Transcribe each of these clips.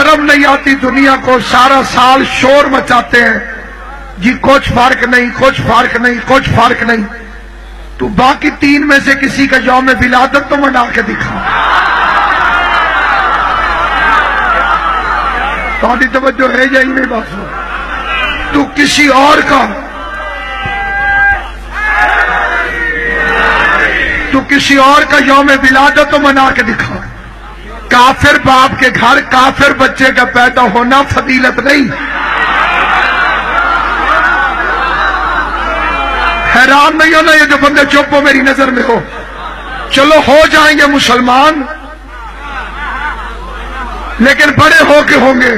شرم نہیں آتی دنیا کو، سارا سال شور مچاتے ہیں جی کچھ فرق نہیں، کچھ فرق نہیں، کچھ فرق نہیں۔ تو باقی 3 میں سے کسی کا یوم ولادت تو منا کے دکھا۔ تھوڑی توجہ ہے جائیں میں بات ہو، تو کسی اور کا، تو کسی اور کا یوم ولادت تو منا کے دکھا۔ کافر باپ کے گھر کافر بچے کا پیدا ہونا فضیلت نہیں۔ حیران نہیں ہونا یہ جو بندے چپ ہو میری نظر میں ہو، چلو ہو جائیں گے مسلمان لیکن بڑے ہو کے ہوں گے۔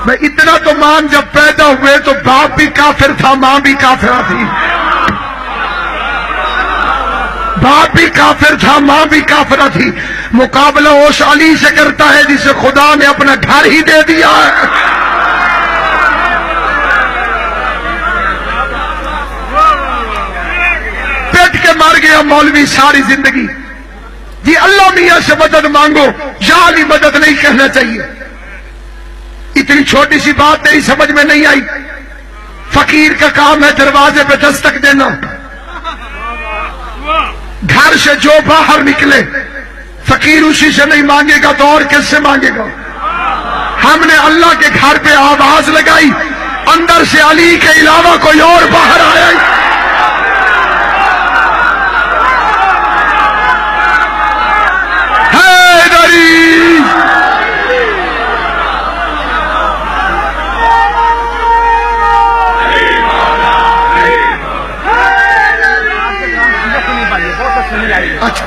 میں اتنا تو مان جب پیدا ہوئے تو باپ بھی کافر تھا، ماں بھی کافرہ تھی، باپ بھی کافر تھا، ماں بھی کافرہ تھی۔ مقابلہ اس علی سے کرتا ہے جسے خدا نے اپنا گھر ہی دے دیا ہے۔ پیٹ کے مر گیا مولوی ساری زندگی، جی اللہ میاں سے مدد مانگو، یا علی مدد نہیں کہنا چاہیے۔ اتنی چھوٹی سی بات تیری سمجھ میں نہیں آئی؟ فقیر کا کام ہے دروازے پہ دستک دینا، گھر سے جو باہر نکلے فقیر اسی سے نہیں مانگے گا تو اور کس سے مانگے گا؟ ہم نے اللہ کے گھر پہ آواز لگائی، اندر سے علی کے علاوہ کوئی اور باہر آیا ہی۔ اچھا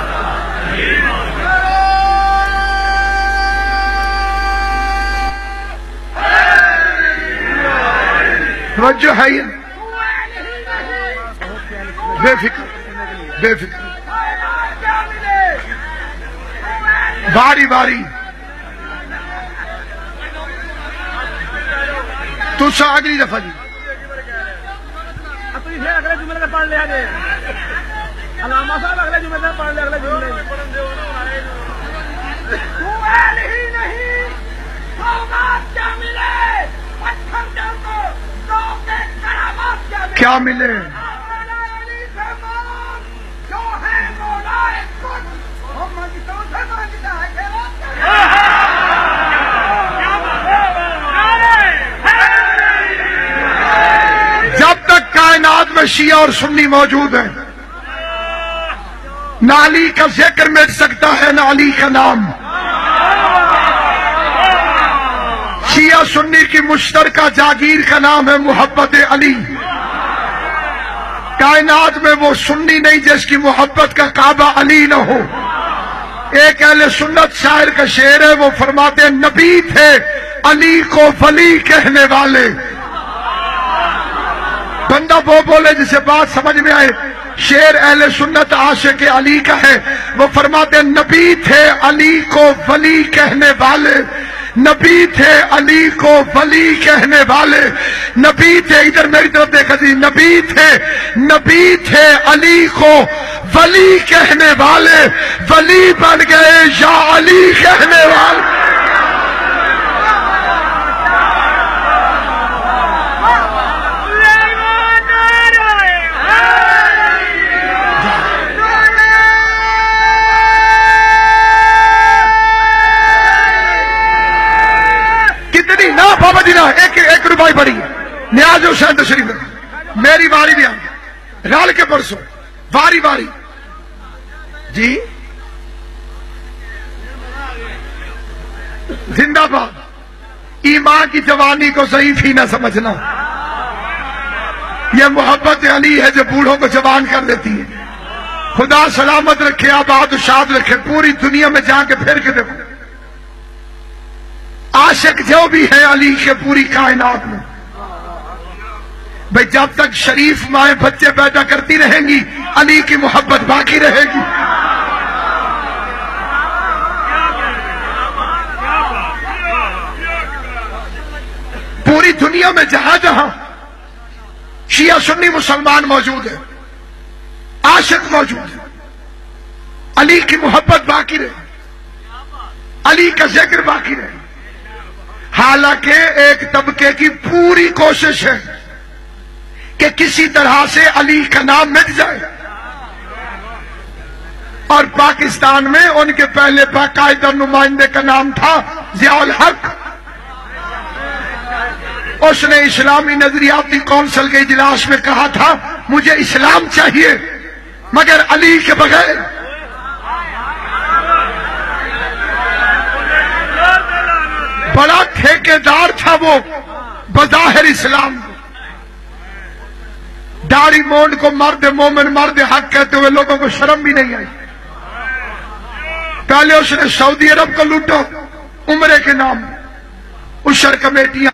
توجہ ہے یہ، بے فکر بے فکر، باری باری تو سا اگلی دفعہ جی پڑھ لیا جائے علامہ صاحب اگلے جمعے سے پڑھ لے، اگلے جمعے کیا ملے؟ جب تک کائنات میں شیعہ اور سنی موجود ہیں نہ علی کا ذکر مٹ سکتا ہے نہ علی کا نام۔ شیعہ سنی کی مشترکہ جاگیر کا نام ہے محبت علی۔ کائنات میں وہ سنی نہیں جس کی محبت کا کعبہ علی نہ ہو۔ ایک اہل سنت شاعر کا شعر ہے، وہ فرماتے ہیں نبی تھے علی کو ولی کہنے والے۔ بندہ وہ بولے جسے بات سمجھ میں آئے، شعر اہل سنت عاشق علی کا ہے، وہ فرماتے ہیں نبی تھے علی کو ولی کہنے والے، نبی تھے علی کو ولی کہنے والے، نبی تھے، ادھر میری طرف دیکھا جی، نبی تھے علی کو ولی کہنے والے، ولی بن گئے یا علی کہنے والے۔ بابا جی نا ایک روپائی پڑی نیاز حسین تشریف میری باری بھی آ رال کے پرسوں باری باری جی زندہ باد۔ ایمان کی جوانی کو ضعیف ہی نہ سمجھنا، یہ محبت علی ہے جو بوڑھوں کو جوان کر دیتی ہے۔ خدا سلامت رکھے، آباد و شاد رکھے، پوری دنیا میں جا کے پھر کے دیکھو عاشق جو بھی ہے علی کے پوری کائنات میں، بھئی جب تک شریف مائیں بچے پیدا کرتی رہیں گی علی کی محبت باقی رہے گی۔ پوری دنیا میں جہاں جہاں شیعہ سنی مسلمان موجود ہے، عاشق موجود ہے، علی کی محبت باقی رہے۔ علی کا ذکر باقی رہے، حالانکہ ایک طبقے کی پوری کوشش ہے کہ کسی طرح سے علی کا نام مٹ جائے، اور پاکستان میں ان کے پہلے باقاعدہ نمائندے کا نام تھا ضیاء الحق۔ اس نے اسلامی نظریاتی کونسل کے اجلاس میں کہا تھا مجھے اسلام چاہیے مگر علی کے بغیر۔ بڑا ٹھیکیدار تھا وہ بظاہر اسلام، داڑھی مونڈ کو مرد مومن مرد حق کہتے ہوئے لوگوں کو شرم بھی نہیں آئی۔ پہلے اس نے سعودی عرب کو لوٹا عمرے کے نام، عشر کمیٹیاں